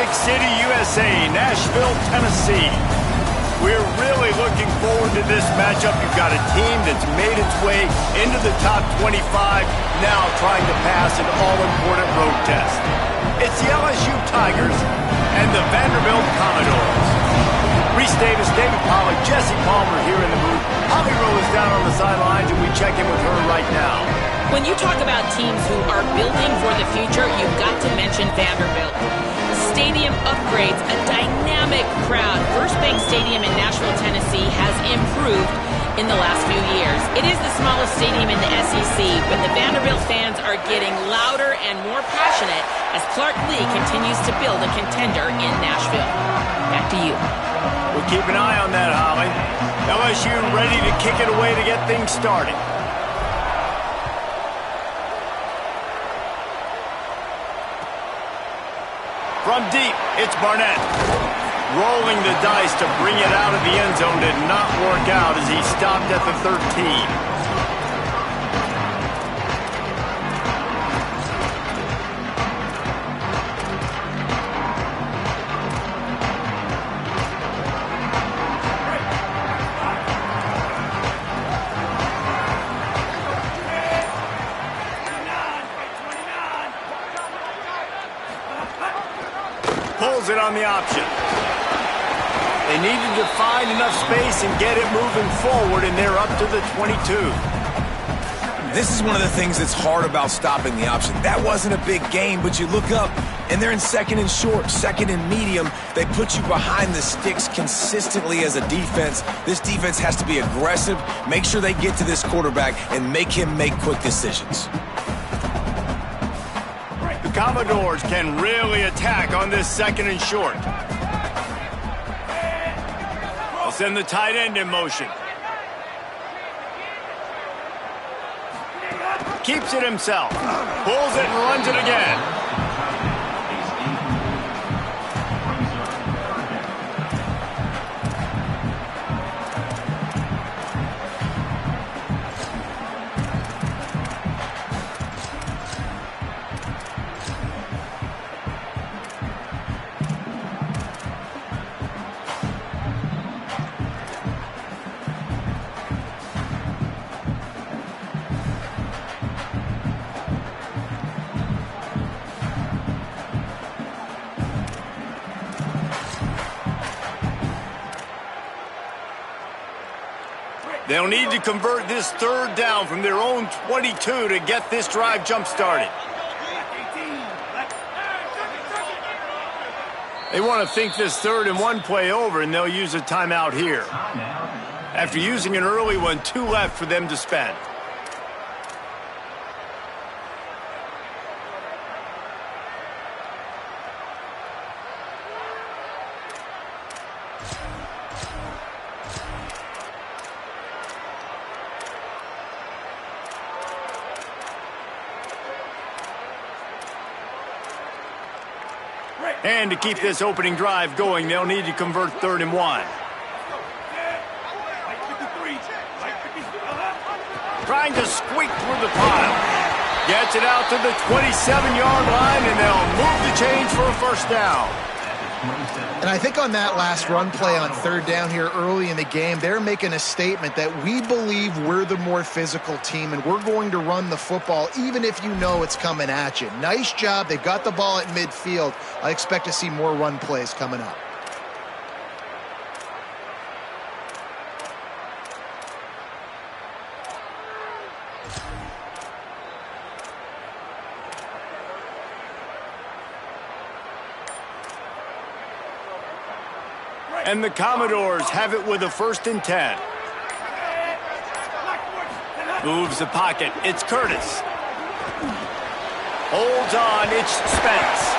Lake City, USA, Nashville, Tennessee. We're really looking forward to this matchup. You've got a team that's made its way into the top 25, now trying to pass an all-important road test. It's the LSU Tigers and the Vanderbilt Commodores. Reese Davis, David Pollack, Jesse Palmer here in the booth. Holly Rowe is down on the sidelines, and we check in with her right now. When you talk about teams who are building for the future, you've got to mention Vanderbilt. Stadium upgrades, a dynamic crowd. First Bank Stadium in Nashville, Tennessee has improved in the last few years. It is the smallest stadium in the SEC, but the Vanderbilt fans are getting louder and more passionate as Clark Lee continues to build a contender in Nashville. Back to you. We'll keep an eye on that, Holly. LSU ready to kick it away to get things started. From deep, it's Barnett. Rolling the dice to bring it out of the end zone did not work out as he stopped at the 13. Pulls it on the option. They needed to find enough space and get it moving forward, and they're up to the 22. This is one of the things that's hard about stopping the option. That wasn't a big gain, but you look up, and they're in second and short, second and medium. They put you behind the sticks consistently as a defense. This defense has to be aggressive, make sure they get to this quarterback, and make him make quick decisions. Commodores can really attack on this second and short. They'll send the tight end in motion. Keeps it himself. Pulls it and runs it again. They'll need to convert this third down from their own 22 to get this drive jump-started. They want to think this 3rd and 1 play over, and they'll use a timeout here. After using an early one, 2 left for them to spend. And to keep this opening drive going, they'll need to convert 3rd and 1. Trying to squeak through the pile. Gets it out to the 27-yard line, and they'll move the chains for a first down. And I think on that last run play on 3rd down here early in the game, they're making a statement that we believe we're the more physical team and we're going to run the football even if you know it's coming at you. Nice job. They've got the ball at midfield. I expect to see more run plays coming up. And the Commodores have it with a 1st and 10. Moves the pocket. It's Curtis. Holds on. It's Spence.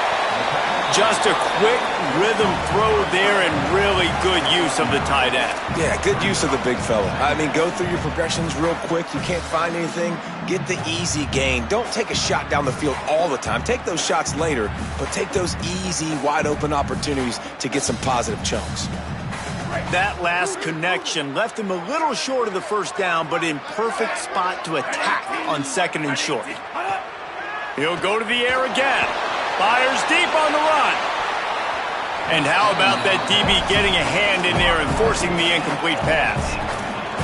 Just a quick rhythm throw there and really good use of the tight end. Yeah, good use of the big fella. I mean, go through your progressions real quick. You can't find anything. Get the easy gain. Don't take a shot down the field all the time. Take those shots later, but take those easy, wide-open opportunities to get some positive chunks. That last connection left him a little short of the first down, but in perfect spot to attack on 2nd and short. He'll go to the air again. Fires deep on the run. And how about that DB getting a hand in there and forcing the incomplete pass?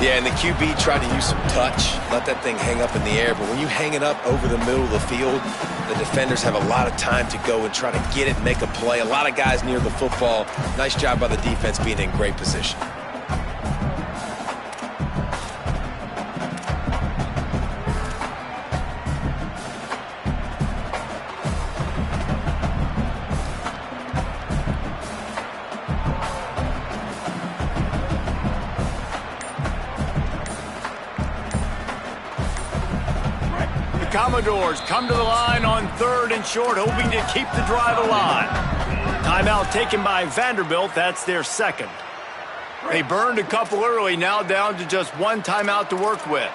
Yeah, and the QB tried to use some touch, let that thing hang up in the air. But when you hang it up over the middle of the field, the defenders have a lot of time to go and try to get it, make a play. A lot of guys near the football. Nice job by the defense being in great position. Commodores come to the line on 3rd and short, hoping to keep the drive alive. Timeout taken by Vanderbilt. That's their second. They burned a couple early, now down to just one timeout to work with.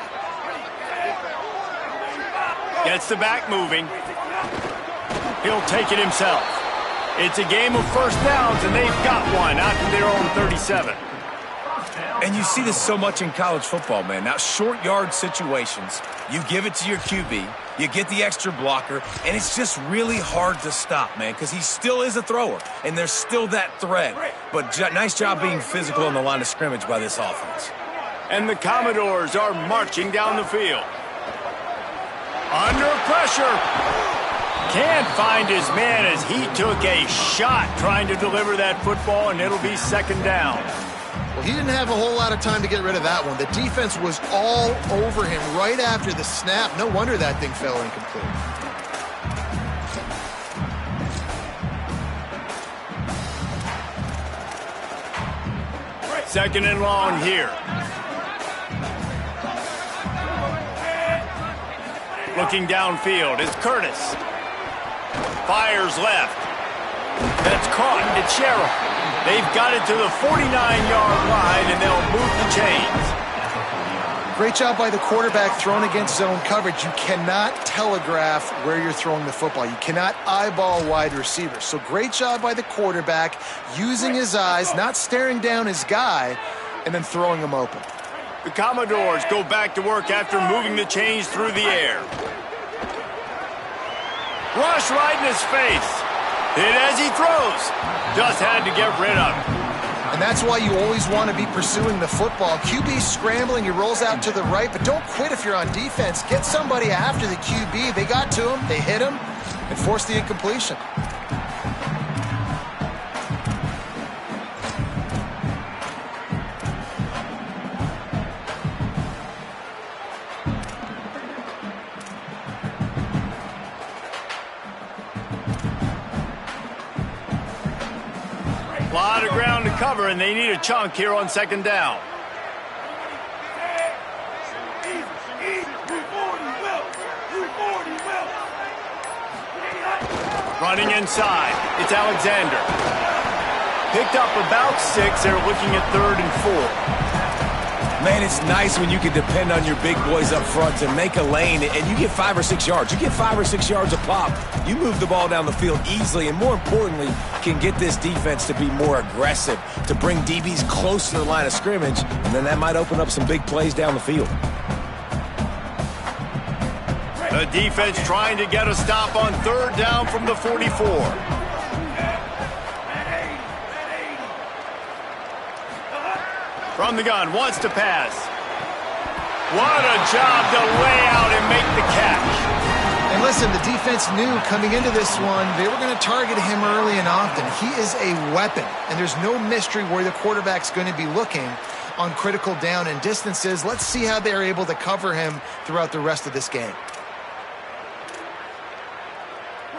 Gets the back moving. He'll take it himself. It's a game of first downs, and they've got one out to their own 37. And you see this so much in college football, man. Now, short yard situations, you give it to your QB, you get the extra blocker, and it's just really hard to stop, man, because he still is a thrower, and there's still that threat. But nice job being physical on the line of scrimmage by this offense. And the Commodores are marching down the field. Under pressure. Can't find his man as he took a shot trying to deliver that football, and it'll be second down. Well, he didn't have a whole lot of time to get rid of that one. The defense was all over him right after the snap. No wonder that thing fell incomplete. Second and long here. Looking downfield, it's Curtis. Fires left. That's caught. It's Sherrill. They've got it to the 49-yard line, and they'll move the chains. Great job by the quarterback throwing against zone coverage. You cannot telegraph where you're throwing the football. You cannot eyeball wide receivers. So great job by the quarterback using his eyes, not staring down his guy, and then throwing him open. The Commodores go back to work after moving the chains through the air. Rush right in his face. Hit as he throws. Just had to get rid of it. And that's why you always want to be pursuing the football. QB scrambling, he rolls out to the right, but don't quit if you're on defense. Get somebody after the QB. They got to him, they hit him, and forced the incompletion. A lot of ground to cover, and they need a chunk here on second down. Running inside, it's Alexander. Picked up about 6. They're looking at 3rd and 4. Man, it's nice when you can depend on your big boys up front to make a lane, and you get 5 or 6 yards. You get 5 or 6 yards a pop. You move the ball down the field easily, and more importantly, can get this defense to be more aggressive, to bring DBs close to the line of scrimmage, and then that might open up some big plays down the field. The defense trying to get a stop on 3rd down from the 44. From the gun, wants to pass. What a job to lay out and make the catch. And listen, the defense knew coming into this one, they were going to target him early and often. He is a weapon, and there's no mystery where the quarterback's going to be looking on critical down and distances. Let's see how they're able to cover him throughout the rest of this game.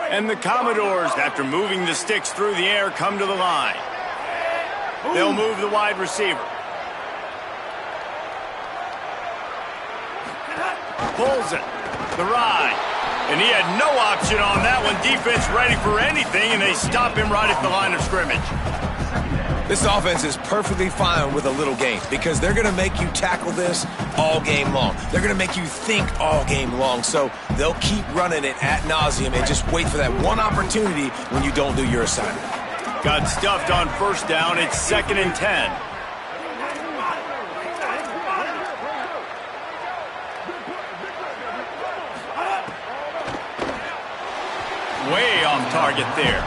And the Commodores, after moving the sticks through the air, come to the line. They'll move the wide receiver. Pulls it. The ride. And he had no option on that one. Defense ready for anything, and they stop him right at the line of scrimmage. This offense is perfectly fine with a little game because they're going to make you tackle this all game long. They're going to make you think all game long. So they'll keep running it ad nauseum and just wait for that one opportunity when you don't do your assignment. Got stuffed on 1st down. It's 2nd and 10. Way off target there.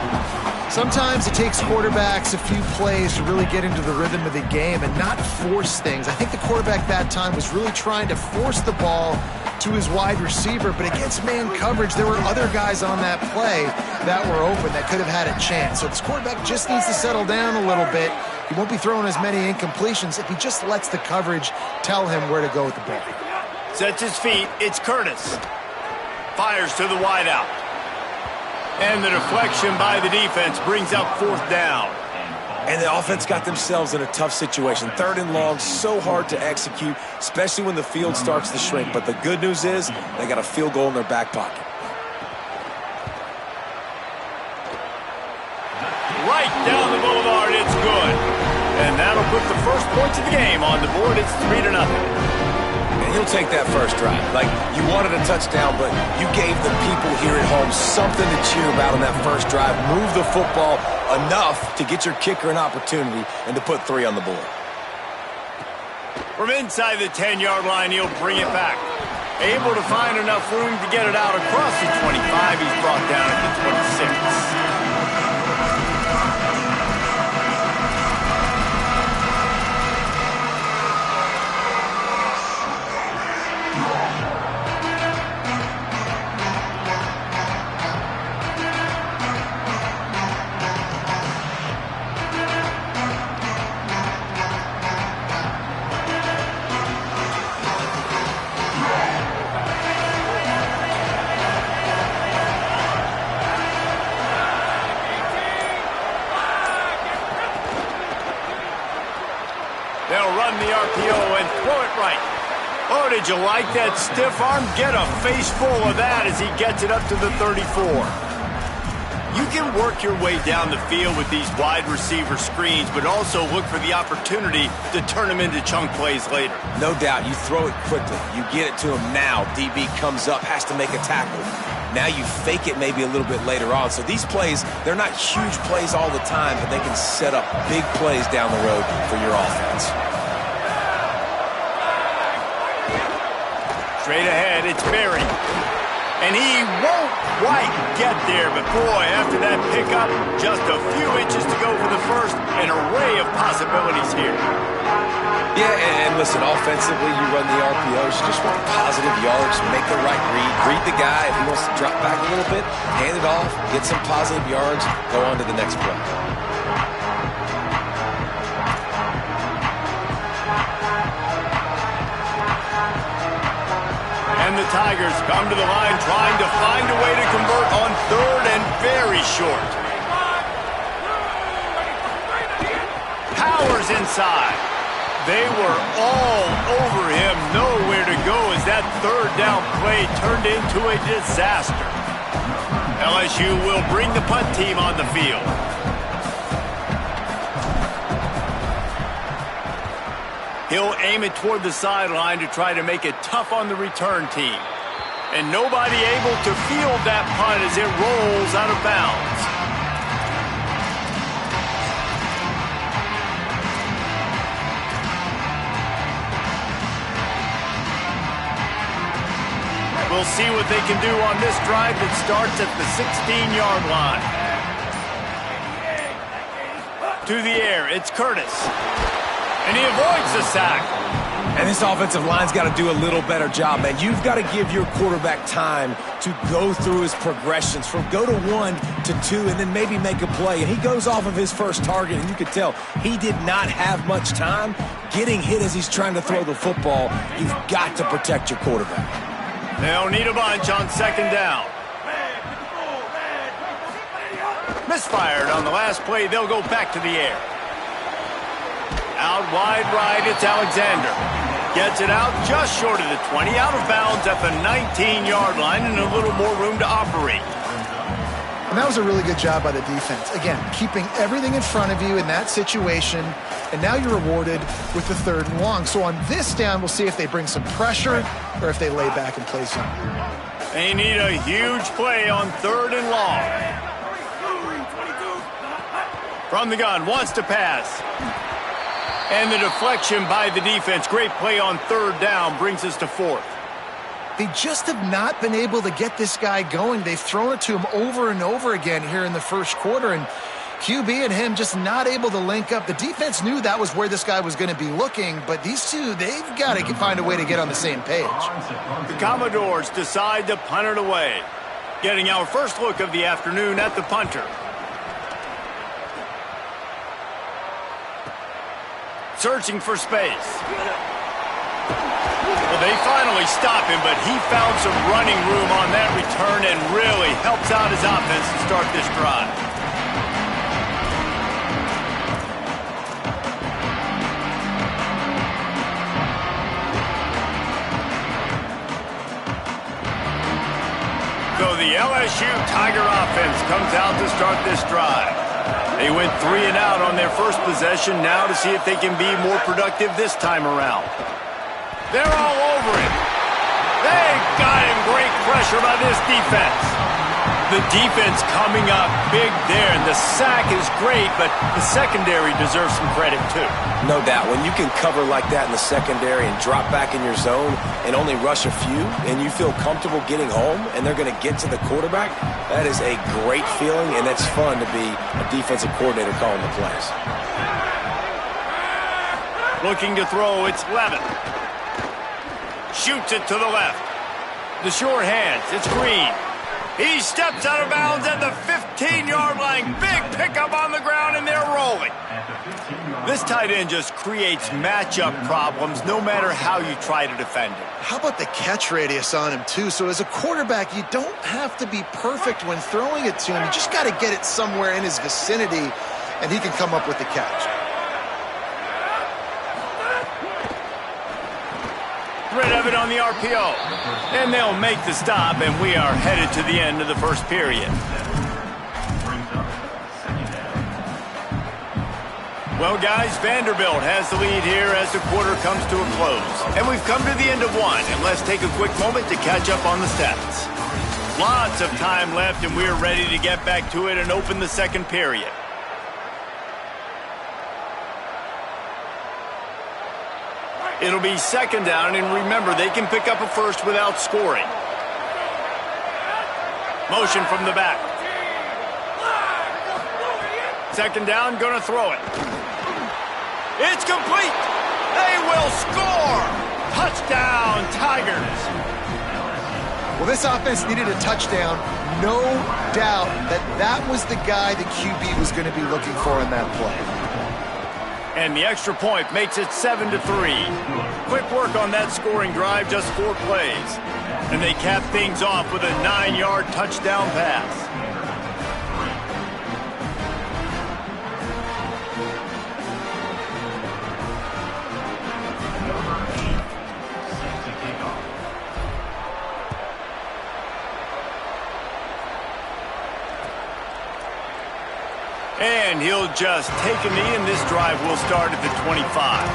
Sometimes it takes quarterbacks a few plays to really get into the rhythm of the game and not force things. I think the quarterback that time was really trying to force the ball to his wide receiver, but against man coverage, there were other guys on that play that were open that could have had a chance. So this quarterback just needs to settle down a little bit. He won't be throwing as many incompletions if he just lets the coverage tell him where to go with the ball. Sets his feet. It's Curtis. Fires to the wideout. And the deflection by the defense brings up 4th down. And the offense got themselves in a tough situation. 3rd and long, so hard to execute, especially when the field starts to shrink. But the good news is they got a field goal in their back pocket. Right down the boulevard, it's good. And that'll put the first points of the game on the board. It's 3-0. And he'll take that first drive. Like, you wanted a touchdown, but you gave the people here at home something to cheer about on that first drive. Move the football enough to get your kicker an opportunity and to put 3 on the board. From inside the 10-yard line, he'll bring it back. Able to find enough room to get it out across the 25. He's brought down at the 26. They'll run the RPO and throw it right. Oh, did you like that stiff arm? Get a face full of that as he gets it up to the 34. You can work your way down the field with these wide receiver screens, but also look for the opportunity to turn them into chunk plays later. No doubt, you throw it quickly. You get it to him now. DB comes up, has to make a tackle. Now you fake it maybe a little bit later on. So these plays, they're not huge plays all the time, but they can set up big plays down the road for your offense. Straight ahead, it's Berry. And he won't quite get there, but boy, after that pickup, just a few inches to go for the first. An array of possibilities here. Yeah, and listen, offensively, you run the RPOs. You just want positive yards, make the right read the guy. If he wants to drop back a little bit, hand it off, get some positive yards, go on to the next play. And the Tigers come to the line trying to find a way to convert on 3rd and very short. Powers inside. They were all over him, nowhere to go as that 3rd down play turned into a disaster. LSU will bring the punt team on the field. He'll aim it toward the sideline to try to make it tough on the return team. And nobody able to field that punt as it rolls out of bounds. We'll see what they can do on this drive that starts at the 16-yard line. To the air, it's Curtis. And he avoids the sack. And this offensive line's got to do a little better job, man. You've got to give your quarterback time to go through his progressions from go to 1 to 2 and then maybe make a play. And he goes off of his first target, and you could tell he did not have much time getting hit as he's trying to throw the football. You've got to protect your quarterback. They'll need a bunch on 2nd down. Misfired on the last play. They'll go back to the air. Out wide right, it's Alexander. Gets it out just short of the 20, out of bounds at the 19-yard line and a little more room to operate. And that was a really good job by the defense. Again, keeping everything in front of you in that situation, and now you're rewarded with the 3rd and long. So on this down, we'll see if they bring some pressure or if they lay back and play zone. They need a huge play on 3rd and long. From the gun, wants to pass. And the deflection by the defense. Great play on 3rd down brings us to 4th. They just have not been able to get this guy going. They've thrown it to him over and over again here in the first quarter. And QB and him just not able to link up. The defense knew that was where this guy was going to be looking, but these two, they've got to find a way to get on the same page. The Commodores decide to punt it away. Getting our first look of the afternoon at the punter. Searching for space. Well, they finally stop him, but he found some running room on that return and really helps out his offense to start this drive. So the LSU Tiger offense comes out to start this drive. They went 3 and out on their first possession, now to see if they can be more productive this time around. They're all over him. They got him. Great pressure by this defense. The defense coming up big there, and the sack is great, but the secondary deserves some credit too. No doubt. When you can cover like that in the secondary and drop back in your zone and only rush a few, and you feel comfortable getting home, and they're going to get to the quarterback, that is a great feeling, and that's fun to be a defensive coordinator calling the plays. Looking to throw, it's Levin. Shoots it to the left. The short hands, it's Green. He steps out of bounds at the 15-yard line. Big pickup on the ground, and they're rolling. This tight end just creates matchup problems no matter how you try to defend him. How about the catch radius on him, too? So as a quarterback, you don't have to be perfect when throwing it to him. You just got to get it somewhere in his vicinity, and he can come up with the catch. Rid of it on the RPO. And they'll make the stop, and we are headed to the end of the first period. Well, guys, Vanderbilt has the lead here as the quarter comes to a close. And we've come to the end of one, and let's take a quick moment to catch up on the stats. Lots of time left, and we're ready to get back to it and open the second period. It'll be second down, and remember, they can pick up a first without scoring. Motion from the back. Second down, gonna throw it. It's complete! They will score! Touchdown, Tigers! Well, this offense needed a touchdown. No doubt that was the guy the QB was going to be looking for in that play. And the extra point makes it 7-3. Quick work on that scoring drive, just 4 plays. And they cap things off with a 9-yard touchdown pass. And he'll just take a knee, and this drive will start at the 25.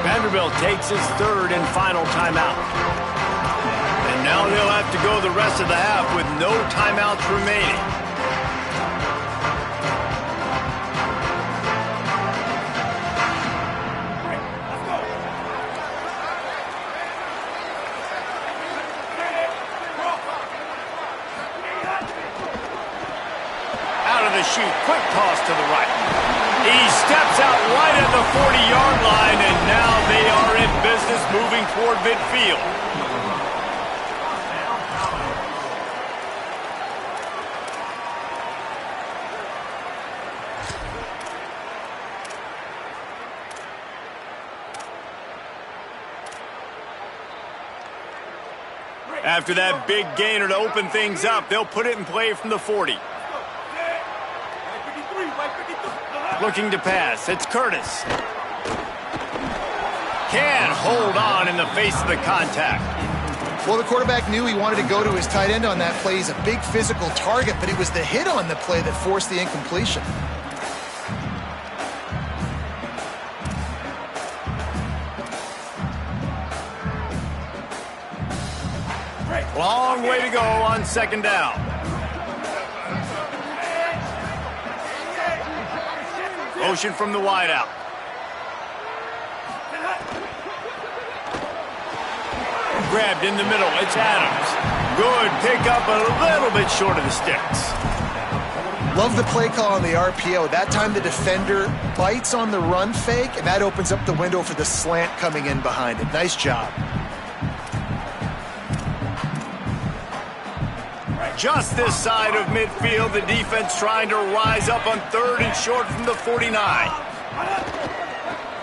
Vanderbilt takes his third and final timeout. Now they'll have to go the rest of the half with no timeouts remaining. Out of the chute, quick toss to the right. He steps out right at the 40-yard line, and now they are in business moving toward midfield. After that big gainer to open things up, they'll put it in play from the 40. Looking to pass, it's Curtis. Can't hold on in the face of the contact. Well, the quarterback knew he wanted to go to his tight end on that play. He's a big physical target, but it was the hit on the play that forced the incompletion. Long way to go on second down. Motion from the wideout. Grabbed in the middle. It's Adams. Good pickup, a little bit short of the sticks. Love the play call on the RPO. That time the defender bites on the run fake, and that opens up the window for the slant coming in behind it. Nice job. Just this side of midfield, the defense trying to rise up on 3rd and short from the 49.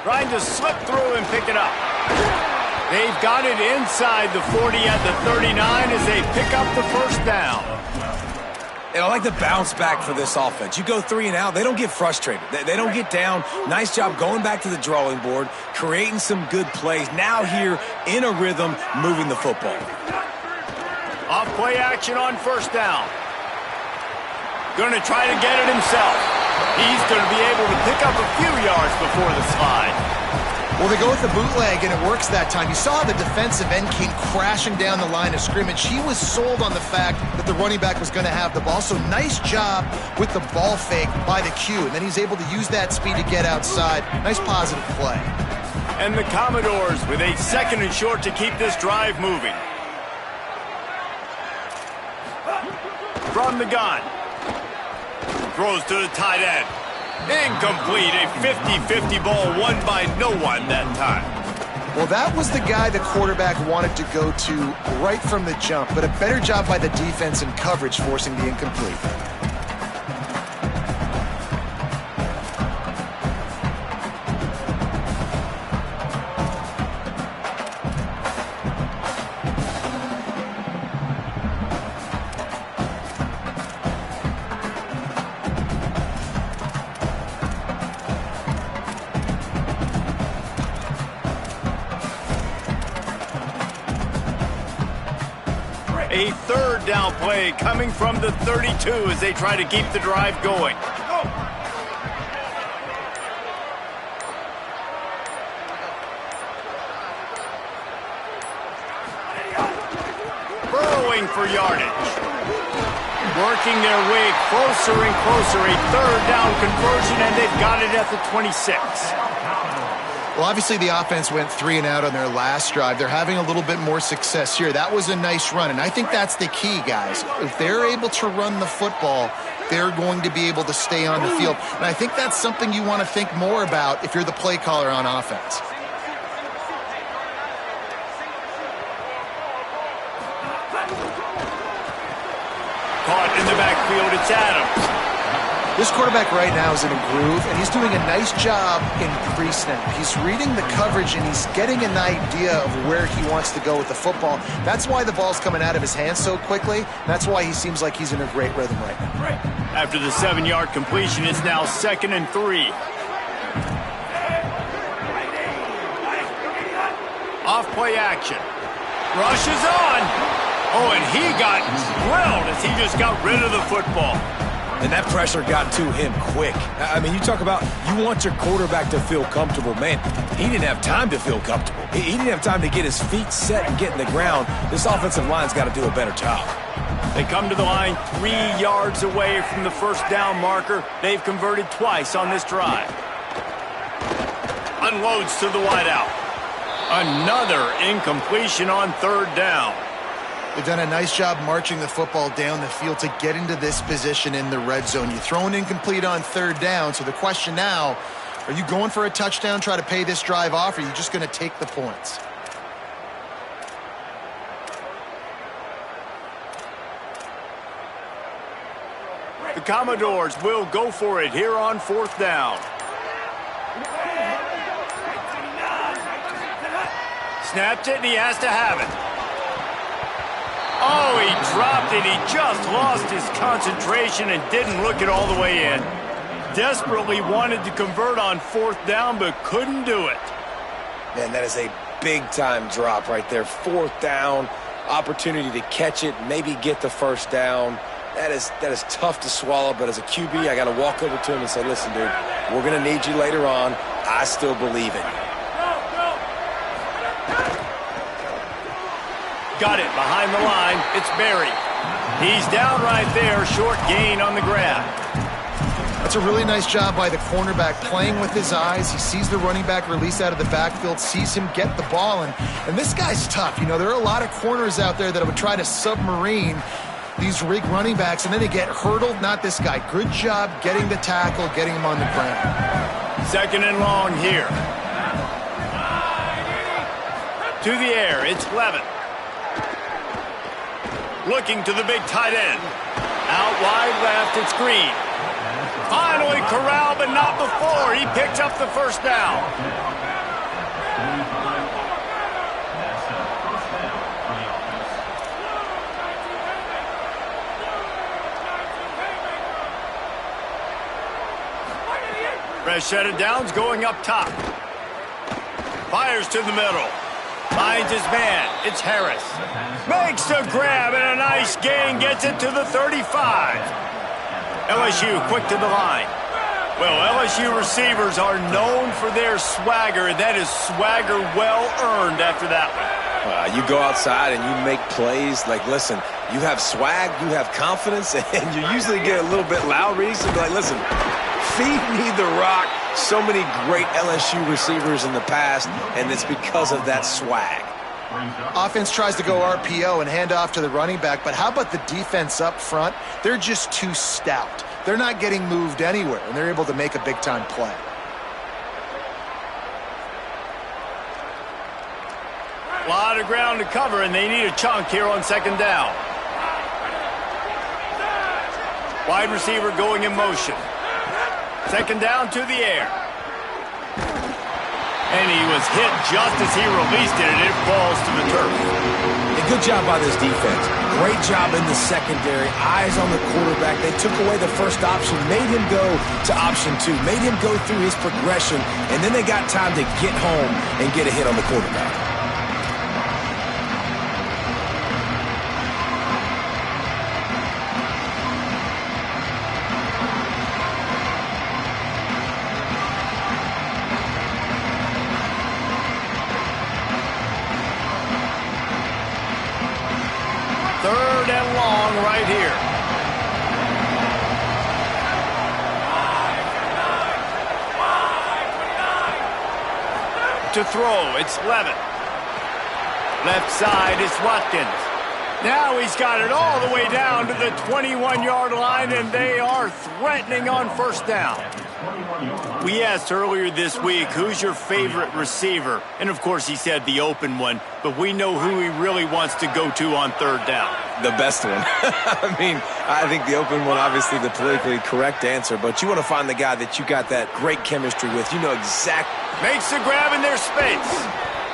Trying to slip through and pick it up. They've got it inside the 40 at the 39 as they pick up the first down. And I like the bounce back for this offense. You go 3 and out, they don't get frustrated. They don't get down. Nice job going back to the drawing board, creating some good plays. Now here in a rhythm, moving the football. Off play action on first down. Going to try to get it himself. He's going to be able to pick up a few yards before the slide. Well, they go with the bootleg, and it works that time. You saw the defensive end came crashing down the line of scrimmage. He was sold on the fact that the running back was going to have the ball. So nice job with the ball fake by the Q. And then he's able to use that speed to get outside. Nice positive play. And the Commodores with a 2nd and short to keep this drive moving. From the gun. Throws to the tight end. Incomplete. A 50-50 ball won by no one that time. Well, that was the guy the quarterback wanted to go to right from the jump, but a better job by the defense in coverage forcing the incomplete. A 3rd down play coming from the 32 as they try to keep the drive going. Burrowing for yardage. Working their way closer and closer. A 3rd down conversion, and they've got it at the 26. Well, obviously the offense went 3 and out on their last drive. They're having a little bit more success here. That was a nice run, and I think that's the key, guys. If they're able to run the football, they're going to be able to stay on the field. And I think that's something you want to think more about if you're the play caller on offense. Caught in the backfield, it's Adams. This quarterback right now is in a groove, and he's doing a nice job in pre-snap. He's reading the coverage, and he's getting an idea of where he wants to go with the football. That's why the ball's coming out of his hands so quickly. That's why he seems like he's in a great rhythm right now. After the 7-yard completion, it's now 2nd and 3. Off play action. Rushes on. Oh, and he got drilled as he just got rid of the football. And that pressure got to him quick. I mean, you talk about you want your quarterback to feel comfortable. Man, he didn't have time to feel comfortable. He didn't have time to get his feet set and get in the ground. This offensive line's got to do a better job. They come to the line 3 yards away from the first down marker. They've converted twice on this drive. Unloads to the wideout. Another incompletion on 3rd down. They've done a nice job marching the football down the field to get into this position in the red zone. You throw an incomplete on 3rd down, so the question now, are you going for a touchdown, try to pay this drive off, or are you just going to take the points? The Commodores will go for it here on 4th down. Snapped it, and he has to have it. Oh, he dropped it. He just lost his concentration and didn't look it all the way in. Desperately wanted to convert on 4th down, but couldn't do it. Man, that is a big-time drop right there. 4th down, opportunity to catch it, maybe get the first down. That is tough to swallow, but as a QB, I got to walk over to him and say, listen, dude, we're going to need you later on. I still believe it. Got it behind the line. It's Berry. He's down right there. Short gain on the grab. That's a really nice job by the cornerback, playing with his eyes. He sees the running back release out of the backfield, sees him get the ball, and this guy's tough. You know, there are a lot of corners out there that would try to submarine these rig running backs, and then they get hurdled. Not this guy. Good job getting the tackle, getting him on the ground. Second and long here. To the air, it's Levin. Looking to the big tight end. Out wide left, it's Green. Finally corralled, but not before. He picks up the first down. Fresh set of downs going up top. Fires to the middle. Finds his man. It's Harris. Makes the grab and a nice gain. Gets it to the 35. LSU quick to the line. Well, LSU receivers are known for their swagger, and that is swagger well earned after that one. You go outside and you make plays. Like, listen, you have swag, you have confidence, and you usually get a little bit loud. Reese, and be like, listen, feed me the rock. So many great LSU receivers in the past, and it's because of that swag. Offense tries to go RPO and hand off to the running back, but how about the defense up front? They're just too stout. They're not getting moved anywhere, and they're able to make a big-time play. A lot of ground to cover, and they need a chunk here on second down. Wide receiver going in motion. Second down to the air. And he was hit just as he released it, and it falls to the turf. A good job by this defense. Great job in the secondary. Eyes on the quarterback. They took away the first option, made him go to option 2, made him go through his progression, and then they got time to get home and get a hit on the quarterback. Third and long right here. To throw, it's Levin. Left side, it's Watkins. Now he's got it all the way down to the 21-yard line, and they are threatening on first down. We asked earlier this week, who's your favorite receiver? And, of course, he said the open one, but we know who he really wants to go to on third down. The best one. I mean, I think the open one, obviously the politically correct answer, but you want to find the guy that you got that great chemistry with. You know exactly. Makes the grab in their space.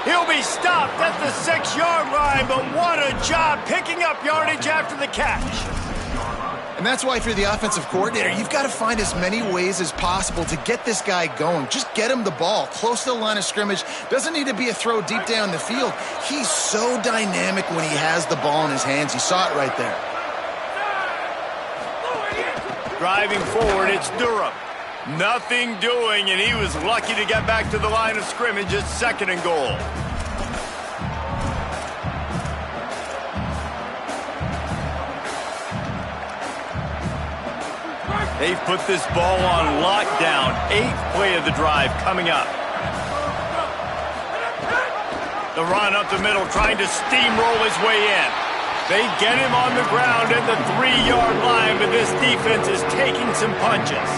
He'll be stopped at the 6-yard line, but what a job picking up yardage after the catch. And that's why if you're the offensive coordinator, you've got to find as many ways as possible to get this guy going. Just get him the ball close to the line of scrimmage. Doesn't need to be a throw deep down the field. He's so dynamic when he has the ball in his hands. You saw it right there. Driving forward, it's Durham. Nothing doing, and he was lucky to get back to the line of scrimmage. It's second and goal. They've put this ball on lockdown. 8th play of the drive coming up. The run up the middle, trying to steamroll his way in. They get him on the ground at the 3-yard line, but this defense is taking some punches.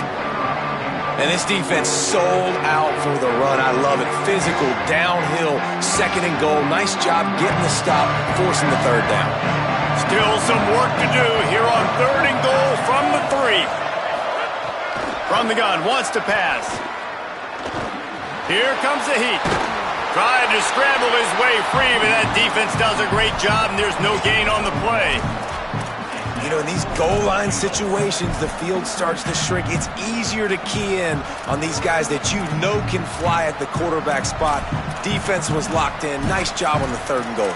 And this defense sold out for the run. I love it. Physical, downhill, second and goal. Nice job getting the stop, forcing the third down. Still some work to do here on third and goal from the 3. From the gun, wants to pass. Here comes the heat. Trying to scramble his way free, but that defense does a great job, and there's no gain on the play. You know, in these goal line situations, the field starts to shrink. It's easier to key in on these guys that you know can fly at the quarterback spot. Defense was locked in. Nice job on the third and goal.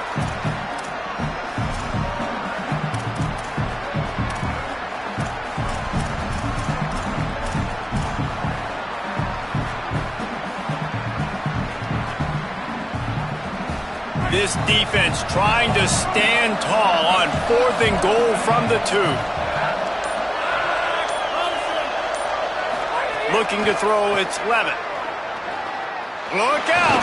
This defense trying to stand tall on 4th and goal from the 2. looking to throw. It's Levitt. Look out!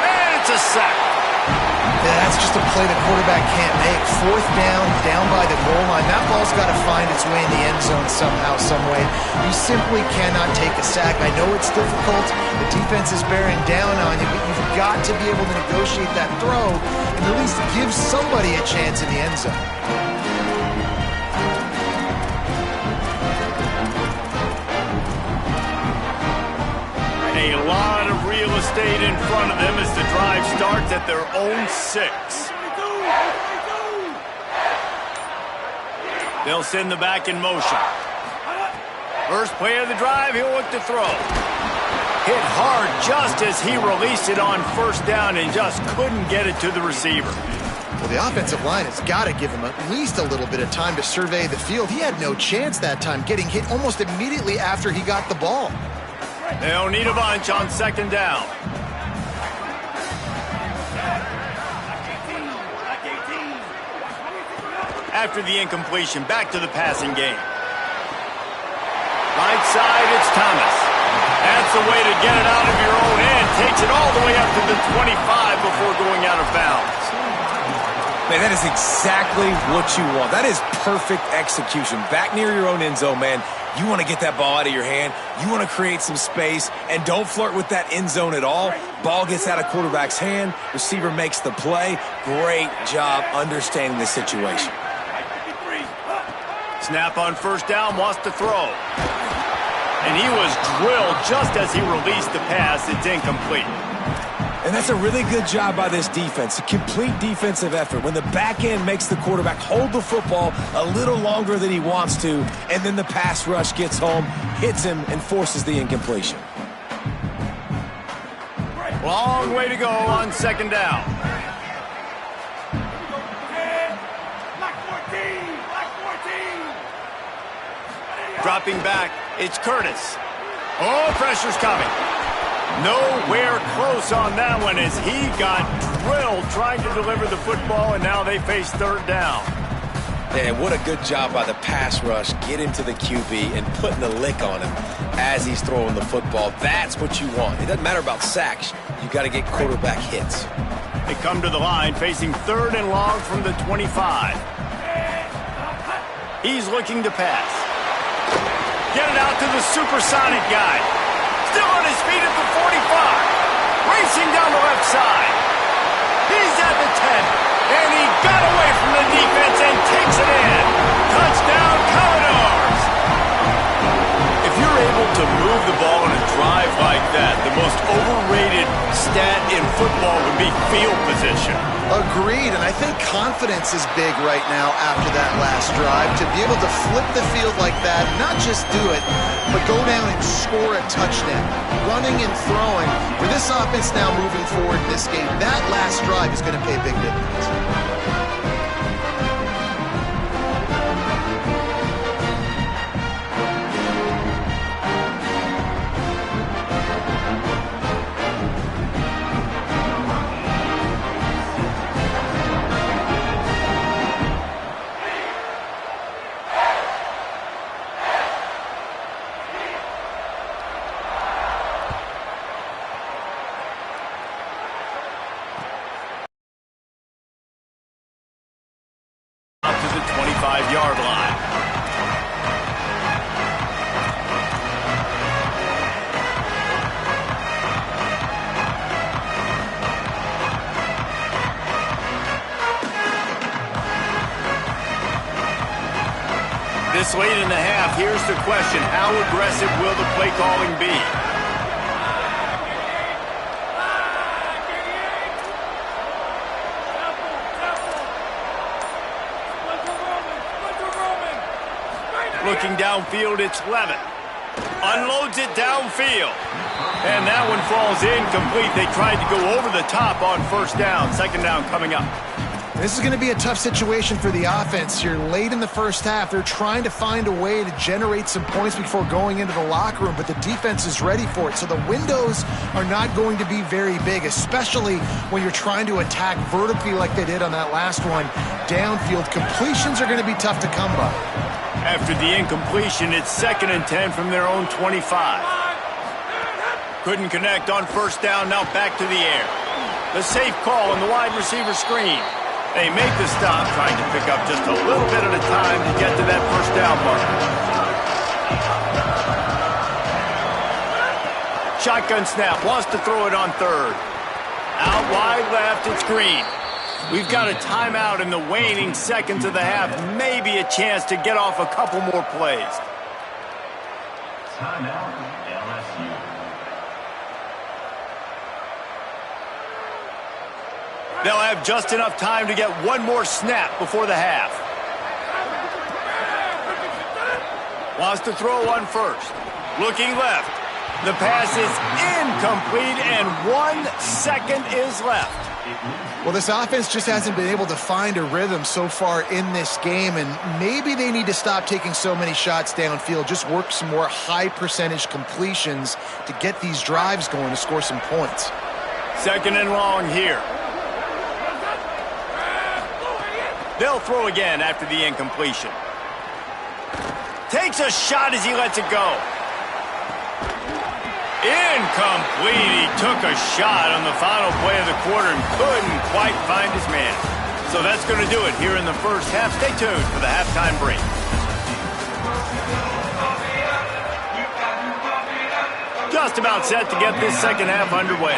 And it's a sack. Yeah, that's just a play the quarterback can't make. Fourth down by the goal line. That ball's got to find its way in the end zone somehow, some way. You simply cannot take a sack. I know it's difficult. The defense is bearing down on you, but you've got to be able to negotiate that throw and at least give somebody a chance in the end zone. A lot of real estate in front of them as the drive starts at their own 6. They'll send the back in motion. First play of the drive, he'll look to throw. Hit hard just as he released it on first down and just couldn't get it to the receiver. Well, the offensive line has got to give him at least a little bit of time to survey the field. He had no chance that time, getting hit almost immediately after he got the ball. They'll need a bunch on second down. After the incompletion, back to the passing game. Right side, it's Thomas. That's the way to get it out of your own end. Takes it all the way up to the 25 before going out of bounds. Man, that is exactly what you want. That is perfect execution. Back near your own end zone, man. You want to get that ball out of your hand. You want to create some space, and don't flirt with that end zone at all. Ball gets out of quarterback's hand. Receiver makes the play. Great job understanding the situation. Snap on first down, wants to throw. And he was drilled just as he released the pass. It's incomplete. And that's a really good job by this defense, a complete defensive effort. When the back end makes the quarterback hold the football a little longer than he wants to, and then the pass rush gets home, hits him, and forces the incompletion. Long way to go on second down. Dropping back, it's Curtis. Oh, pressure's coming. Nowhere close on that one as he got drilled trying to deliver the football, and now they face third down. And what a good job by the pass rush, getting to the QB and putting a lick on him as he's throwing the football. That's what you want. It doesn't matter about sacks. You got to get quarterback hits. They come to the line facing third and long from the 25. He's looking to pass. Get it out to the supersonic guy. Still on his feet at the 45. Racing down the left side. He's at the 10. And he got away from the defense and takes it in. Touchdown, Commodores. If you're able to move the ball in a drive like that, the most overrated stat in football would be field position. Agreed, and I think confidence is big right now after that last drive. To be able to flip the field like that, not just do it, but go down and score a touchdown. Running and throwing. For this offense now moving forward in this game, that last drive is going to pay big dividends. Up to the 25-yard line. This late in the half, here's the question. How aggressive will the play calling be? Looking downfield, it's Levitt. Unloads it downfield. And that one falls incomplete. They tried to go over the top on first down. Second down coming up. This is going to be a tough situation for the offense here. Late in the first half, they're trying to find a way to generate some points before going into the locker room, but the defense is ready for it. So the windows are not going to be very big, especially when you're trying to attack vertically like they did on that last one. Downfield completions are going to be tough to come by. After the incompletion, it's 2nd and 10 from their own 25. Couldn't connect on first down, now back to the air. The safe call on the wide receiver screen. They make the stop, trying to pick up just a little bit at a time to get to that first down marker. Shotgun snap, wants to throw it on 3rd. Out wide left, it's Green. We've got a timeout in the waning seconds of the half. Maybe a chance to get off a couple more plays. Timeout, LSU. They'll have just enough time to get one more snap before the half. Wants to throw one first. Looking left. The pass is incomplete, and 1 second is left. Well, this offense just hasn't been able to find a rhythm so far in this game, and maybe they need to stop taking so many shots downfield, just work some more high-percentage completions to get these drives going to score some points. 2nd and long here. They'll throw again after the incompletion. Takes a shot as he lets it go. Incomplete. He took a shot on the final play of the quarter and couldn't quite find his man. So that's going to do it here in the first half. Stay tuned for the halftime break. Just about set to get this second half underway.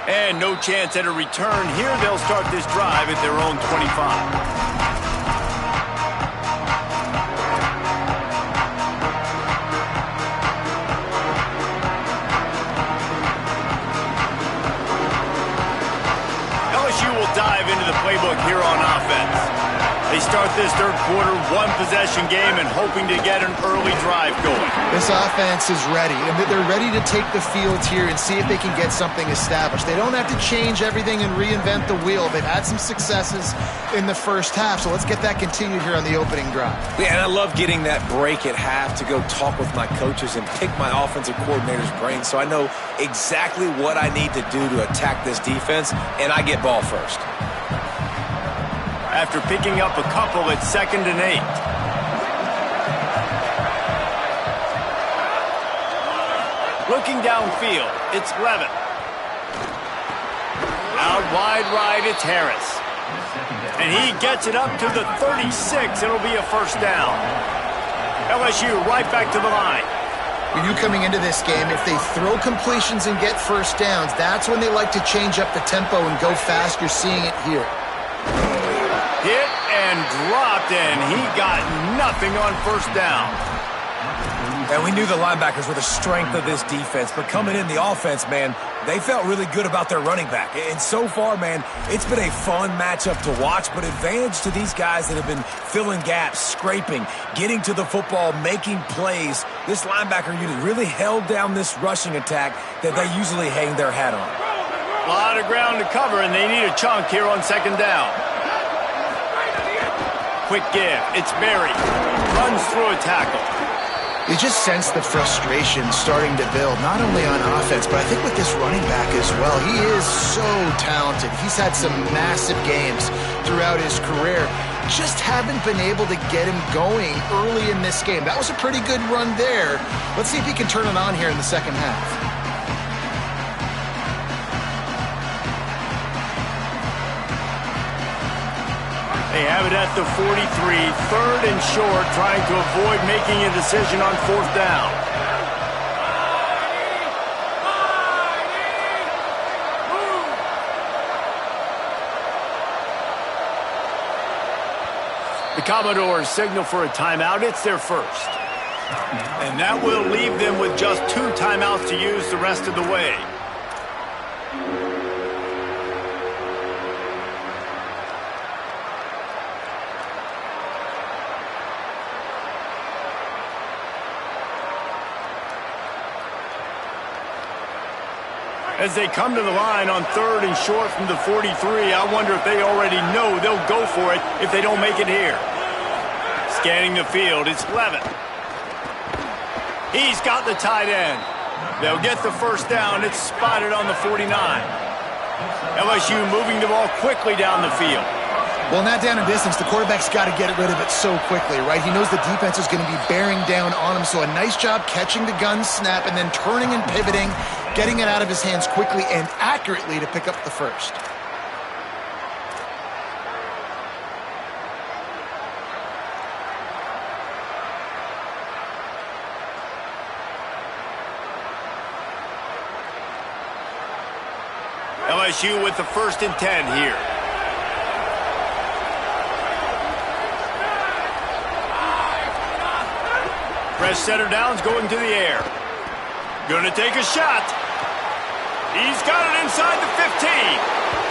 And no chance at a return here. They'll start this drive at their own 25. Dive into the playbook here on offense. They start this third quarter, 1-possession game, and hoping to get an early drive going. This offense is ready, and they're ready to take the field here and see if they can get something established. They don't have to change everything and reinvent the wheel. They've had some successes in the first half, so let's get that continued here on the opening drive. Yeah, and I love getting that break at half to go talk with my coaches and pick my offensive coordinator's brain so I know exactly what I need to do to attack this defense, and I get ball first. After picking up a couple, it's 2nd and 8. Looking downfield, it's Levin. Out wide right, it's Harris. And he gets it up to the 36. It'll be a first down. LSU right back to the line. For you coming into this game, if they throw completions and get first downs, that's when they like to change up the tempo and go fast. You're seeing it here. Hit and dropped, and he got nothing on first down. And we knew the linebackers were the strength of this defense, but coming in the offense, man, they felt really good about their running back. And so far, man, it's been a fun matchup to watch, but advantage to these guys that have been filling gaps, scraping, getting to the football, making plays. This linebacker unit really held down this rushing attack that they usually hang their hat on. A lot of ground to cover, and they need a chunk here on 2nd down. Quick give. It's Berry. Runs through a tackle. You just sense the frustration starting to build, not only on offense, but I think with this running back as well. He is so talented. He's had some massive games throughout his career. Just haven't been able to get him going early in this game. That was a pretty good run there. Let's see if he can turn it on here in the second half. They have it at the 43, 3rd and short, trying to avoid making a decision on 4th down. The Commodores signal for a timeout. It's their first. And that will leave them with just 2 timeouts to use the rest of the way. As they come to the line on 3rd and short from the 43, I wonder if they already know they'll go for it if they don't make it here. Scanning the field, it's Levin. He's got the tight end. They'll get the first down. It's spotted on the 49. LSU moving the ball quickly down the field. Well, in that down and distance, the quarterback's got to get rid of it so quickly, right? He knows the defense is going to be bearing down on him, so a nice job catching the gun snap and then turning and pivoting, getting it out of his hands quickly and accurately to pick up the first. LSU with the 1st and 10 here. Press center downs going to the air. Gonna take a shot. He's got it inside the 15.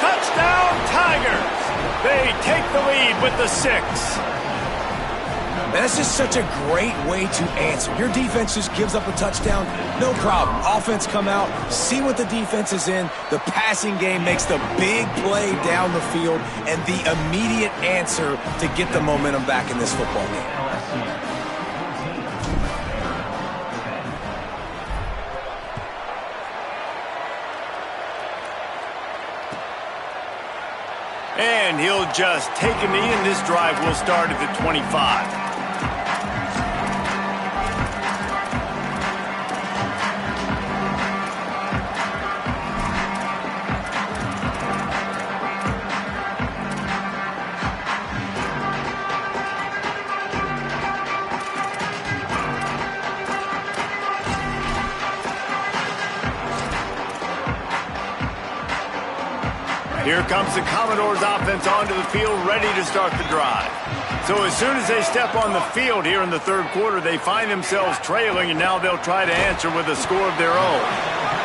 Touchdown, Tigers. They take the lead with the 6. That's just such a great way to answer. Your defense just gives up a touchdown, no problem. Offense come out, see what the defense is in. The passing game makes the big play down the field and the immediate answer to get the momentum back in this football game. And he'll just take a knee, and this drive will start at the 25. Here comes the Commodores offense onto the field, ready to start the drive. So as soon as they step on the field here in the 3rd quarter, they find themselves trailing, and now they'll try to answer with a score of their own.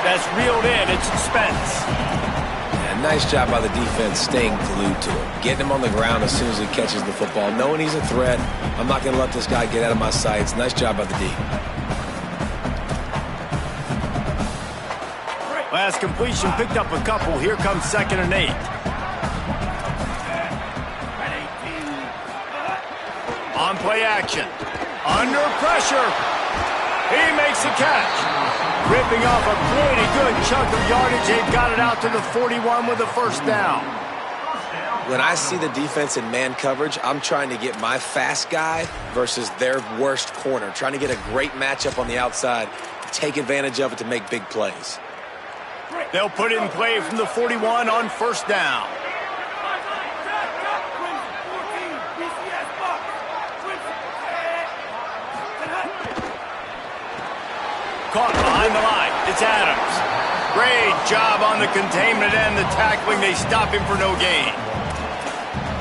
That's reeled in. It's suspense. Yeah, nice job by the defense staying glued to him. Getting him on the ground as soon as he catches the football. Knowing he's a threat, I'm not going to let this guy get out of my sights. Nice job by the D. Last completion picked up a couple. Here comes 2nd and 8. On play action. Under pressure. He makes the catch. Ripping off a pretty good chunk of yardage. They've got it out to the 41 with a 1st down. When I see the defense in man coverage, I'm trying to get my fast guy versus their worst corner. Trying to get a great matchup on the outside. Take advantage of it to make big plays. They'll put it in play from the 41 on 1st down. Caught behind the line. It's Adams. Great job on the containment and the tackling. They stop him for no gain.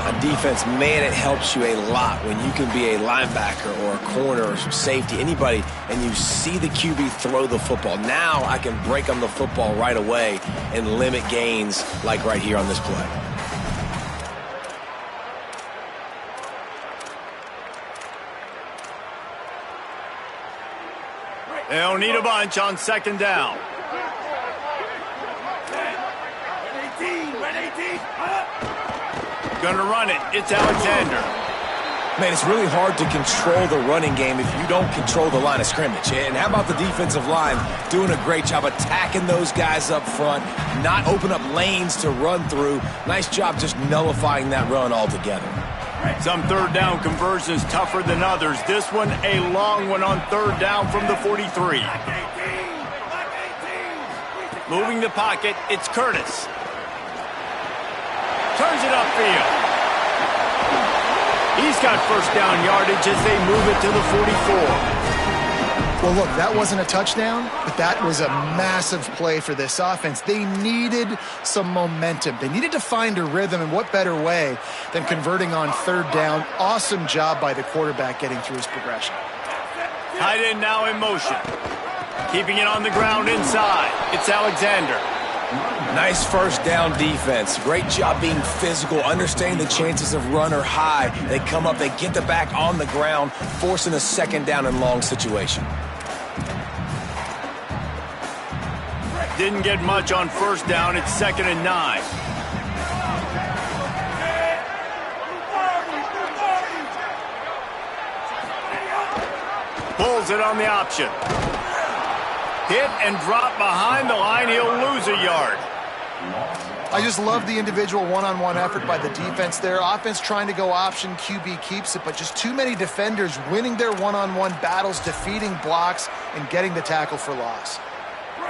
On defense, man, it helps you a lot when you can be a linebacker or a corner or safety, anybody, and you see the QB throw the football. Now I can break on the football right away and limit gains like right here on this play. They'll need a bunch on 2nd down. Gonna run it. It's Alexander. Man, it's really hard to control the running game if you don't control the line of scrimmage. And how about the defensive line doing a great job attacking those guys up front, not open up lanes to run through. Nice job just nullifying that run altogether. Some 3rd down conversions tougher than others. This one, a long one on 3rd down from the 43. Moving the pocket, it's Curtis. Turns it upfield. He's got 1st down yardage as they move it to the 44. Well, look, that wasn't a touchdown, but that was a massive play for this offense. They needed some momentum. They needed to find a rhythm, and what better way than converting on 3rd down. Awesome job by the quarterback getting through his progression. Tight end now in motion. Keeping it on the ground inside. It's Alexander. Nice 1st down defense. Great job being physical, understanding the chances of run are high. They come up, they get the back on the ground, forcing a 2nd down and long situation. Didn't get much on 1st down. It's 2nd and 9. Pulls it on the option. Hit and drop behind the line. He'll lose a yard. I just love the individual one-on-one effort by the defense there. Offense trying to go option, QB keeps it, but just too many defenders winning their one-on-one battles, defeating blocks, and getting the tackle for loss.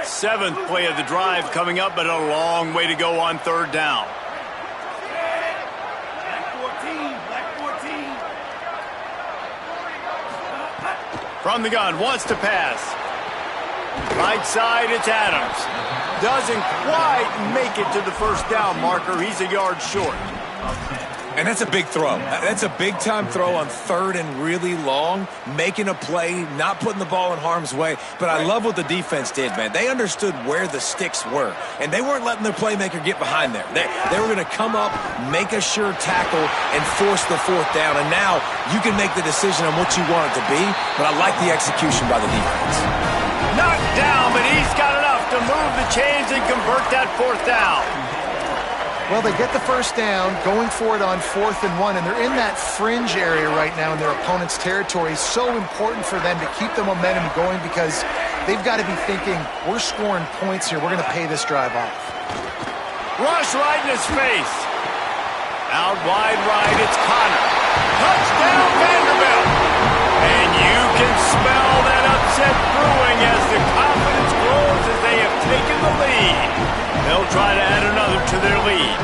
7th play of the drive coming up, but a long way to go on 3rd down. From the gun, wants to pass. Right side, it's Adams. Doesn't quite make it to the 1st down marker. He's a yard short. And that's a big throw. That's a big-time throw on 3rd and really long, making a play, not putting the ball in harm's way. But I love what the defense did, man. They understood where the sticks were, and they weren't letting their playmaker get behind there. They were going to come up, make a sure tackle, and force the 4th down. And now you can make the decision on what you want it to be, but I like the execution by the defense. Knocked down, but he's got enough to move the chains and convert that 4th down. Well, they get the 1st down, going for it on 4th and 1, and they're in that fringe area right now in their opponent's territory. So important for them to keep the momentum going because they've got to be thinking, we're scoring points here. We're going to pay this drive off. Rush right in his face. Out wide right, it's Connor. Touchdown, Vanderbilt. And you can smell that upset brewing as the confidence grows as they have taken the lead. They'll try to add another to their lead.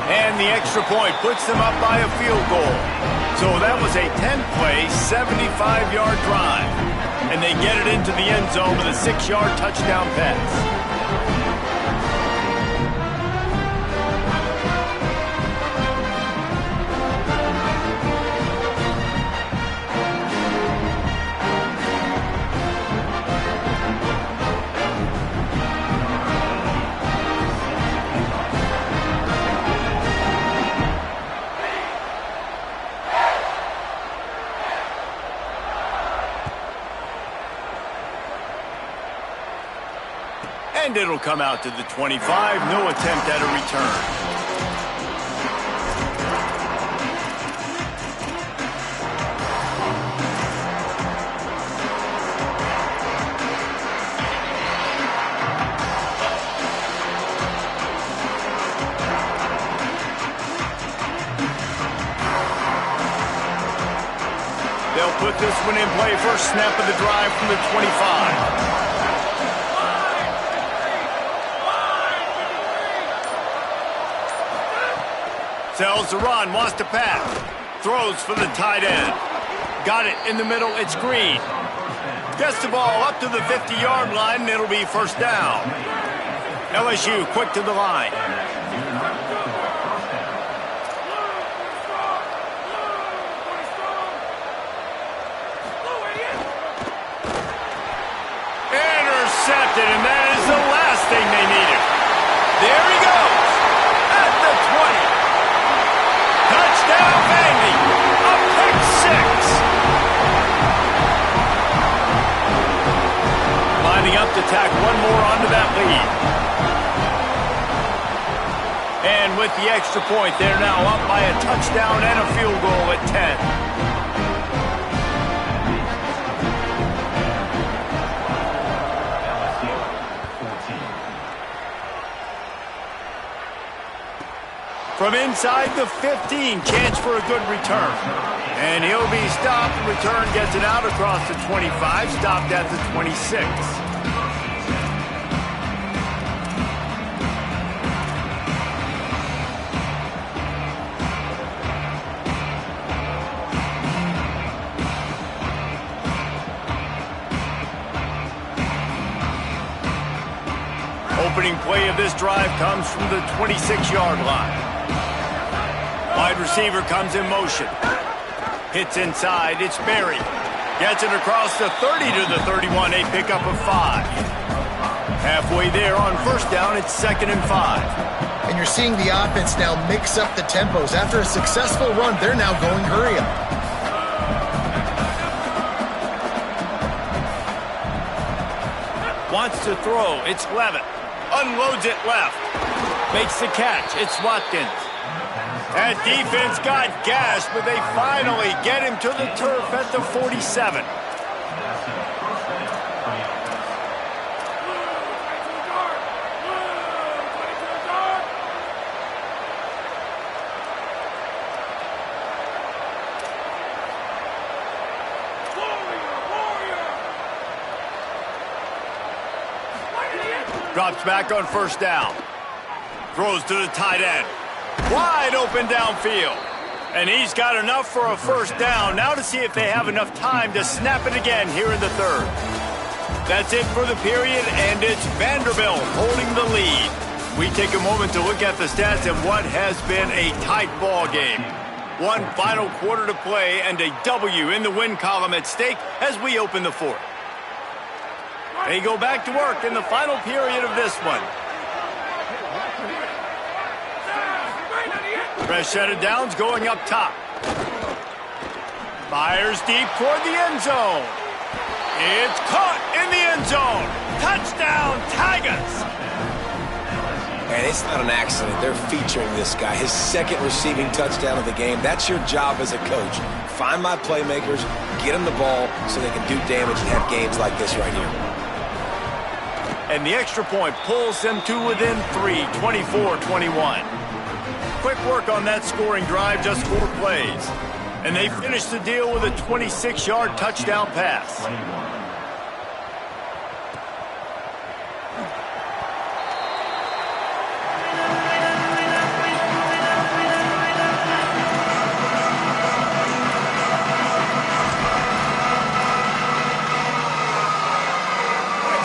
And the extra point puts them up by a field goal. So that was a 10-play, 75-yard drive. And they get it into the end zone with a 6-yard touchdown pass. And it'll come out to the 25. No attempt at a return. They'll put this one in play. First snap of the drive from the 25. Tells the run, wants to pass. Throws for the tight end. Got it in the middle, it's Green. Gets the ball up to the 50-yard line, and it'll be 1st down. LSU quick to the line. Intercepted, and that is the last thing they needed. There he goes at the 20. Touchdown, Vandy. A pick 6. Lining up to tack one more onto that lead. And with the extra point, they're now up by a touchdown and a field goal at 10. From inside the 15, chance for a good return. And he'll be stopped. Return gets it out across the 25, stopped at the 26. Opening play of this drive comes from the 26-yard line. Wide receiver comes in motion. Hits inside, it's Berry. Gets it across the 30 to the 31, a pickup of 5. Halfway there on 1st down, it's 2nd and 5. And you're seeing the offense now mix up the tempos. After a successful run, they're now going hurry up. Wants to throw, it's Levitt. Unloads it left. Makes the catch, it's Watkins. That defense got gashed, but they finally get him to the turf at the 47. Drops back on first down. Throws to the tight end. Wide open downfield. And he's got enough for a first down. Now to see if they have enough time to snap it again here in the third. That's it for the period, and it's Vanderbilt holding the lead. We take a moment to look at the stats and what has been a tight ball game. One final quarter to play and a W in the win column at stake as we open the fourth. They go back to work in the final period of this one. Fresh set of downs going up top. Fires deep toward the end zone. It's caught in the end zone. Touchdown, Tigers! And it's not an accident. They're featuring this guy. His second receiving touchdown of the game. That's your job as a coach. Find my playmakers, get them the ball so they can do damage and have games like this right here. And the extra point pulls them to within 3, 24-21. Quick work on that scoring drive, just 4 plays. And they finish the deal with a 26-yard touchdown pass.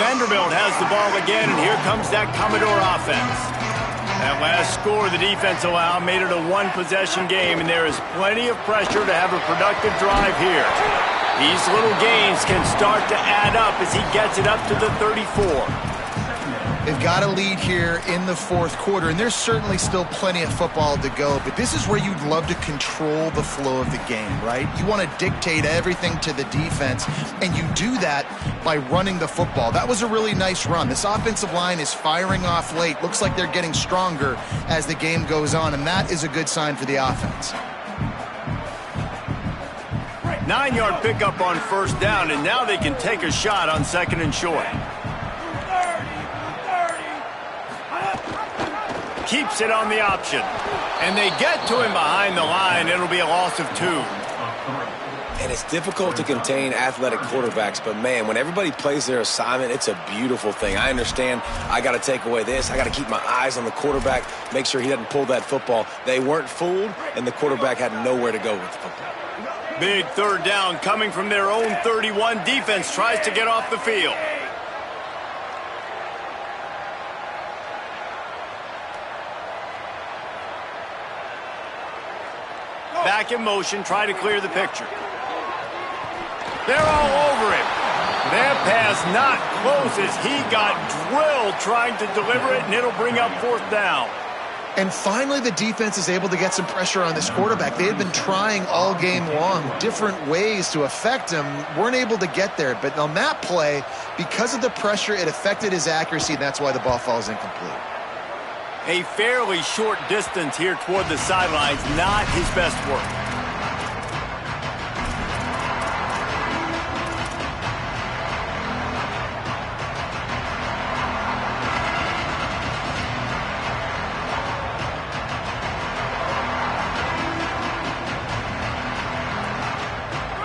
Vanderbilt has the ball again, and here comes that Commodore offense. That last score the defense allowed made it a one-possession game, and there is plenty of pressure to have a productive drive here. These little gains can start to add up as he gets it up to the 34. They've got a lead here in the fourth quarter, and there's certainly still plenty of football to go, but this is where you'd love to control the flow of the game, right? You want to dictate everything to the defense, and you do that by running the football. That was a really nice run. This offensive line is firing off late. Looks like they're getting stronger as the game goes on, and that is a good sign for the offense. 9-yard pickup on first down, and now they can take a shot on second and short. Keeps it on the option. And they get to him behind the line. It'll be a loss of 2. And it's difficult to contain athletic quarterbacks, but man, when everybody plays their assignment, it's a beautiful thing. I understand I got to take away this. I got to keep my eyes on the quarterback, make sure he doesn't pull that football. They weren't fooled, and the quarterback had nowhere to go with the football. Big third down coming from their own 31. Defense tries to get off the field. Back in motion, try to clear the picture. They're all over him. That pass not close as he got drilled trying to deliver it, and it'll bring up fourth down. And finally, the defense is able to get some pressure on this quarterback. They had been trying all game long different ways to affect him, weren't able to get there. But on that play, because of the pressure, it affected his accuracy, and that's why the ball falls incomplete. A fairly short distance here toward the sidelines, not his best work.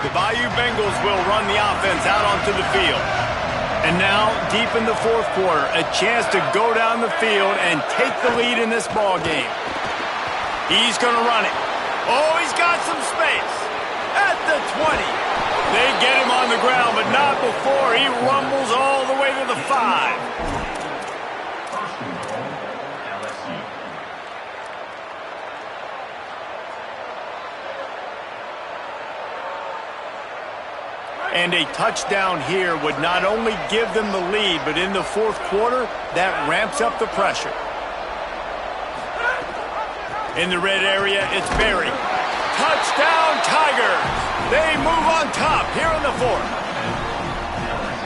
The Bayou Bengals will run the offense out onto the field. And now, deep in the fourth quarter, a chance to go down the field and take the lead in this ball game. He's going to run it. Oh, he's got some space. At the 20. They get him on the ground, but not before he rumbles all the way to the 5. And a touchdown here would not only give them the lead, but in the fourth quarter, that ramps up the pressure. In the red area, it's Berry. Touchdown, Tigers! They move on top here in the fourth.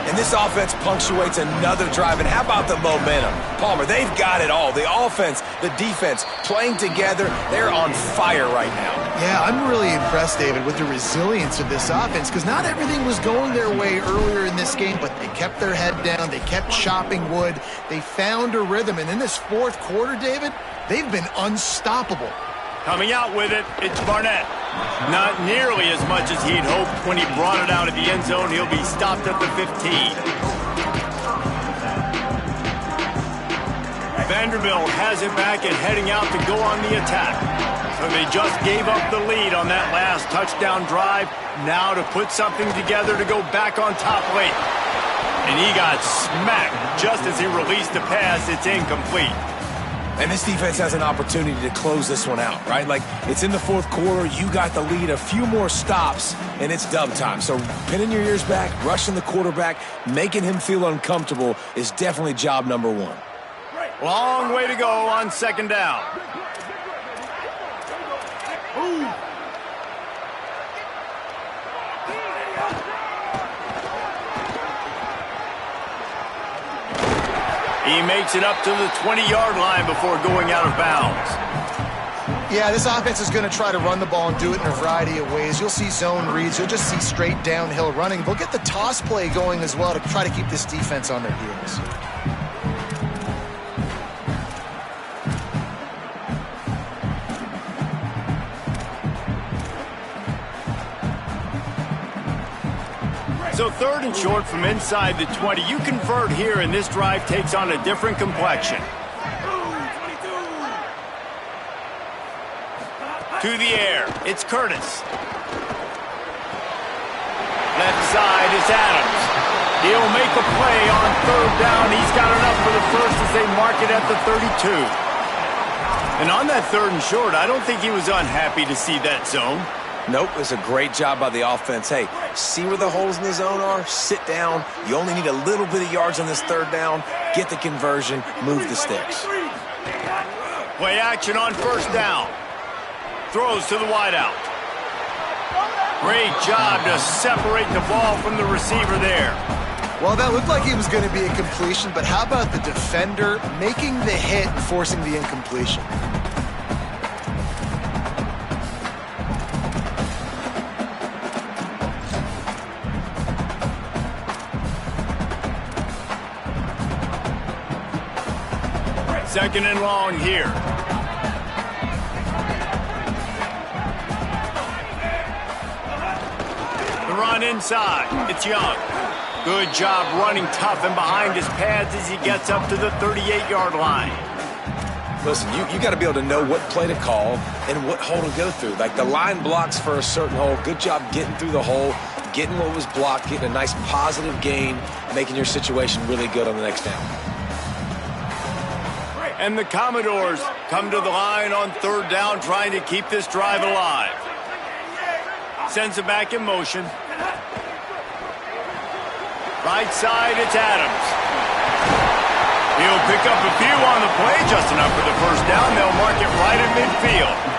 And this offense punctuates another drive. And how about the momentum? Palmer, they've got it all. The offense, the defense, playing together. They're on fire right now. Yeah, I'm really impressed, David, with the resilience of this offense, because not everything was going their way earlier in this game, but they kept their head down. They kept chopping wood. They found a rhythm. And in this fourth quarter, David, they've been unstoppable. Coming out with it, it's Barnett. Not nearly as much as he'd hoped when he brought it out of the end zone. He'll be stopped at the 15. Vanderbilt has it back and heading out to go on the attack. So they just gave up the lead on that last touchdown drive. Now to put something together to go back on top late. And he got smacked just as he released the pass. It's incomplete. And this defense has an opportunity to close this one out, right? Like, it's in the fourth quarter, you got the lead, a few more stops, and it's dub time. So pinning your ears back, rushing the quarterback, making him feel uncomfortable is definitely job number one. Long way to go on second down. He makes it up to the 20-yard line before going out of bounds. Yeah, this offense is going to try to run the ball and do it in a variety of ways. You'll see zone reads. You'll just see straight downhill running. They'll get the toss play going as well to try to keep this defense on their heels. So third and short from inside the 20. You convert here, and this drive takes on a different complexion. To the air, it's Curtis. Left side is Adams. He'll make a play on third down. He's got enough for the first as they mark it at the 32. And on that third and short, I don't think he was unhappy to see that zone. Nope, it's a great job by the offense. Hey, see where the holes in the zone are? Sit down. You only need a little bit of yards on this third down. Get the conversion. Move the sticks. Play action on first down. Throws to the wideout. Great job to separate the ball from the receiver there. Well, that looked like he was going to be a completion, but how about the defender making the hit and forcing the incompletion? Second and long here. The run inside. It's Young. Good job running tough and behind his pads as he gets up to the 38-yard line. Listen, you got to be able to know what play to call and what hole to go through. Like, the line blocks for a certain hole. Good job getting through the hole, getting what was blocked, getting a nice positive gain, making your situation really good on the next down. And the Commodores come to the line on third down, trying to keep this drive alive. Sends it back in motion. Right side, it's Adams. He'll pick up a few on the play, just enough for the first down. They'll mark it right in midfield.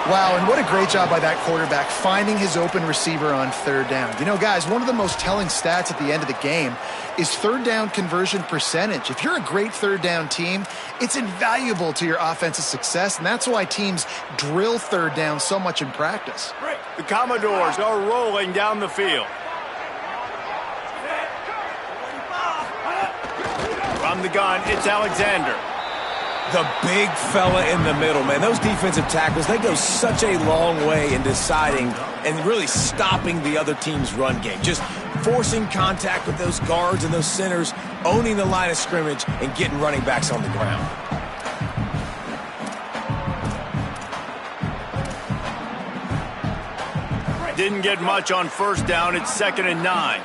Wow, and what a great job by that quarterback, finding his open receiver on third down. You know, guys, one of the most telling stats at the end of the game is third down conversion percentage. If you're a great third down team, it's invaluable to your offensive success, and that's why teams drill third down so much in practice. The Commodores are rolling down the field. From the gun, it's Alexander. The big fella in the middle, man. Those defensive tackles, they go such a long way in deciding and really stopping the other team's run game. Just forcing contact with those guards and those centers, owning the line of scrimmage, and getting running backs on the ground. Didn't get much on first down. It's 2nd and 9.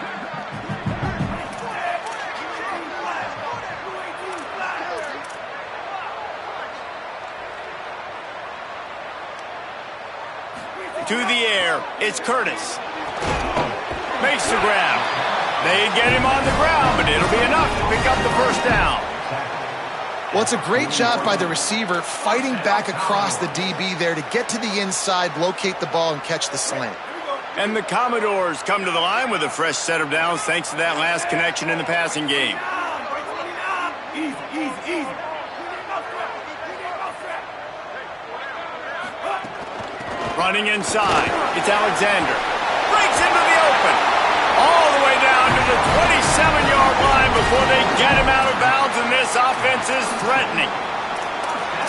To the air, it's Curtis. Makes the grab. They get him on the ground, but it'll be enough to pick up the first down. Well, it's a great job by the receiver fighting back across the DB there to get to the inside, locate the ball, and catch the slant. And the Commodores come to the line with a fresh set of downs thanks to that last connection in the passing game. Running inside, it's Alexander. Breaks into the open. All the way down to the 27-yard line before they get him out of bounds, and this offense is threatening.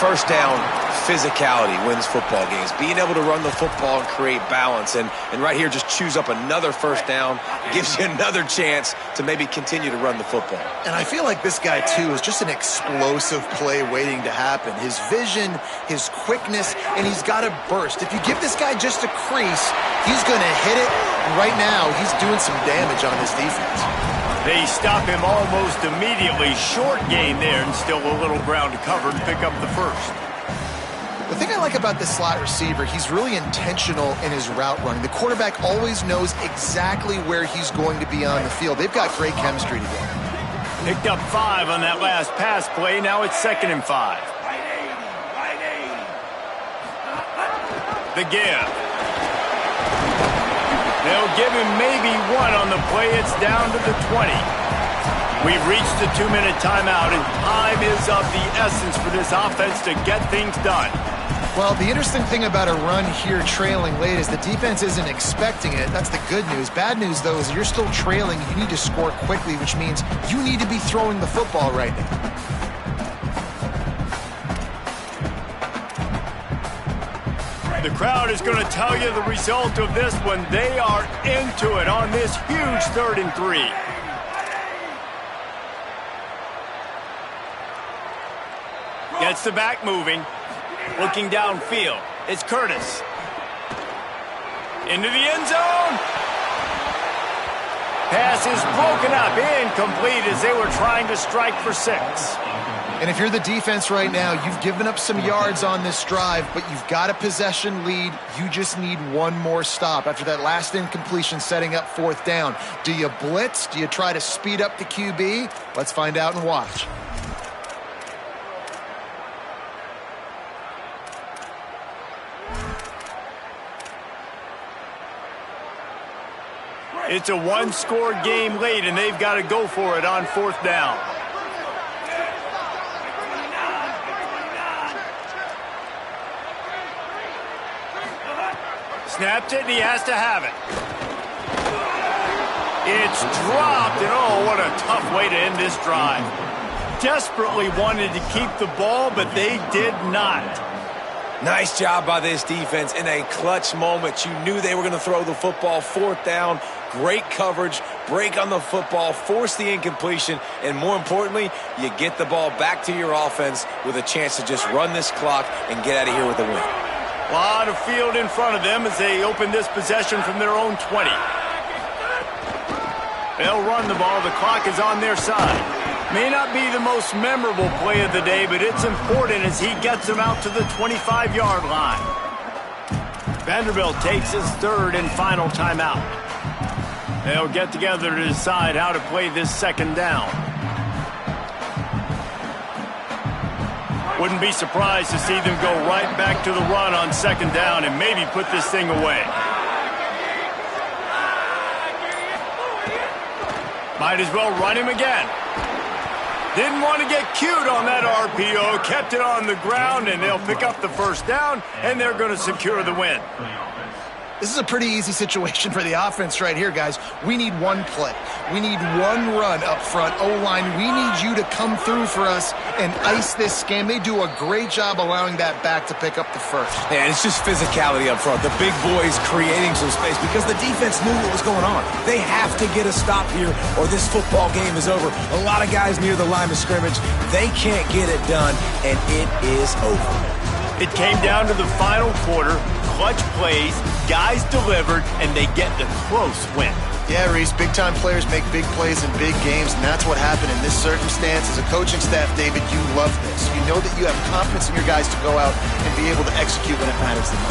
First down, physicality wins football games. Being able to run the football and create balance. And right here, just choose up another first down, gives you another chance to maybe continue to run the football. And I feel like this guy, too, is just an explosive play waiting to happen. His vision, his quickness, and he's got a burst. If you give this guy just a crease, he's going to hit it. And right now, he's doing some damage on this defense. They stop him almost immediately. Short gain there and still a little ground to cover and pick up the first. The thing I like about this slot receiver, he's really intentional in his route running. The quarterback always knows exactly where he's going to be on the field. They've got great chemistry together. Picked up 5 on that last pass play. Now it's 2nd and 5. The give. They'll give him maybe 1 on the play. It's down to the 20. We've reached the 2-minute timeout, and time is of the essence for this offense to get things done. Well, the interesting thing about a run here trailing late is the defense isn't expecting it. That's the good news. Bad news, though, is you're still trailing. You need to score quickly, which means you need to be throwing the football right now. The crowd is going to tell you the result of this one. They are into it on this huge 3rd and 3. Gets the back moving. Looking downfield. It's Curtis. Into the end zone. Pass is broken up. Incomplete as they were trying to strike for 6. And if you're the defense right now, you've given up some yards on this drive, but you've got a possession lead. You just need one more stop after that last incompletion setting up 4th down. Do you blitz? Do you try to speed up the QB? Let's find out and watch. It's a 1-score game late, and they've got to go for it on 4th down. Snapped it, and he has to have it. It's dropped, and oh, what a tough way to end this drive. Desperately wanted to keep the ball, but they did not. Nice job by this defense in a clutch moment. You knew they were going to throw the football. 4th down, great coverage, break on the football, force the incompletion, and more importantly, you get the ball back to your offense with a chance to just run this clock and get out of here with a win. A lot of field in front of them as they open this possession from their own 20. They'll run the ball. The clock is on their side. May not be the most memorable play of the day, but it's important as he gets them out to the 25-yard line. Vanderbilt takes his 3rd and final timeout. They'll get together to decide how to play this 2nd down. Wouldn't be surprised to see them go right back to the run on 2nd down and maybe put this thing away. Might as well run him again. Didn't want to get cute on that RPO, kept it on the ground, and they'll pick up the 1st down, and they're going to secure the win. This is a pretty easy situation for the offense right here, guys. We need one play. We need one run up front. O-line, we need you to come through for us and ice this game. They do a great job allowing that back to pick up the 1st. And it's just physicality up front. The big boys creating some space because the defense knew what was going on. They have to get a stop here or this football game is over. A lot of guys near the line of scrimmage. They can't get it done, and it is over. It came down to the final quarter. Clutch plays, guys delivered, and they get the close win. Yeah, Reese, big-time players make big plays in big games, and that's what happened in this circumstance. As a coaching staff, David, you love this. You know that you have confidence in your guys to go out and be able to execute when it matters the most.